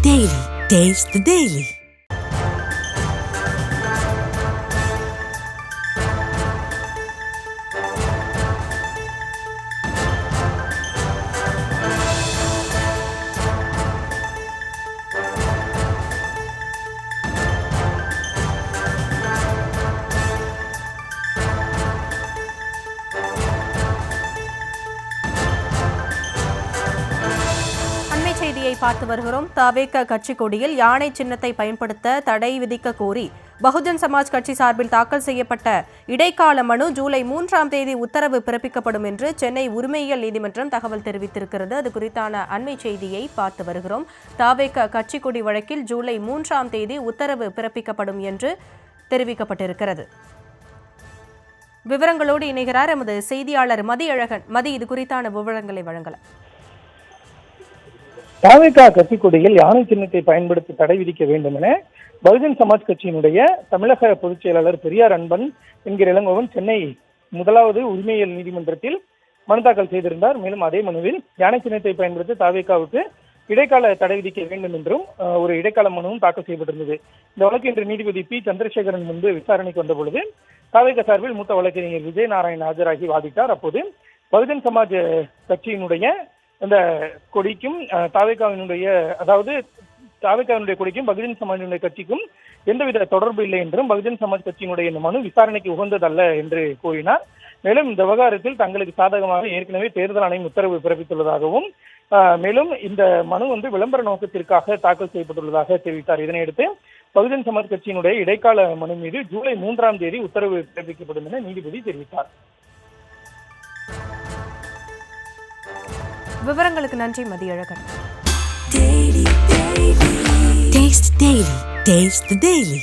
Daily. Taste the Daily. செய்தியை பார்த்து வருகிறோம். தவேக கட்சி கொடியில் யானை சின்னத்தை பயன்படுத்த தடை விதிக்க கோரி பகுஜன் சமாஜ் கட்சி சார்பில் தாக்கல் செய்யப்பட்ட இடைக்கால மனு ஜூலை 3ஆம் தேதி உத்தரவு பிறப்பிக்கப்படும் என்று சென்னை உரிமையியல் நீதிமன்றம் தகவல் தெரிவித்திருக்கிறது. அது குறித்தான அண்மை செய்தியை பார்த்து வருகிறோம். தவேக கட்சி கொடி வழக்கில் ஜூலை 3ஆம் தேதி உத்தரவு பிறப்பிக்கப்படும் என்று தெரிவிக்கப்பட்டிருக்கிறது. விவரங்களோடு இணைகிறார் எமது செய்தியாளர் மதியழகன். மதி, இது குறித்தான விவரங்களை வழங்கலாம். தவேக கட்சி கொடியில் யானை சின்னத்தை பயன்படுத்தி தடை விதிக்க வேண்டும் என பகுஜன் சமாஜ் கட்சியினுடைய தமிழக பொதுச் செயலாளர் பெரியார் அன்பன் என்கிற இளங்கோவன் சென்னை முதலாவது உரிமையியல் நீதிமன்றத்தில் மனு தாக்கல் செய்திருந்தார். மேலும் அதே மனுவில் யானை சின்னத்தை பயன்படுத்தி தவேகாவுக்கு இடைக்கால தடை விதிக்க வேண்டும் என்றும் ஒரு இடைக்கால மனுவும் தாக்கல் செய்யப்பட்டிருந்தது. இந்த வழக்கு இன்று நீதிபதி பி சந்திரசேகரன் முன்பு விசாரணைக்கு வந்த பொழுது தவேக சார்பில் மூத்த வழக்கறிஞர் விஜய் நாராயண் ஆஜராகி வாதிட்டார். அப்போது பகுஜன் சமாஜ் கட்சியினுடைய இந்த கொடிக்கும் தவேகாவினுடைய கொடிக்கும் பகுஜன் சமாஜினுடைய கட்சிக்கும் எந்தவித தொடர்பு இல்லை என்றும் பகுஜன் சமாஜ் கட்சியினுடைய இந்த மனு விசாரணைக்கு உகந்ததல்ல என்று கூறினார். மேலும் இந்த விவகாரத்தில் தங்களுக்கு சாதகமாக ஏற்கனவே தேர்தல் ஆணையம் உத்தரவு பிறப்பித்துள்ளதாகவும் மேலும் இந்த மனு விளம்பர நோக்கத்திற்காக தாக்கல் செய்யப்பட்டுள்ளதாக தெரிவித்தார். இதனையடுத்து பகுஜன் சமாஜ் கட்சியினுடைய இடைக்கால மனு மீது ஜூலை 3ஆம் தேதி உத்தரவு பிறப்பிக்கப்படும் என நீதிபதி தெரிவித்தார். விவரங்களுக்கு நன்றி மதியழகன். Taste the Daily.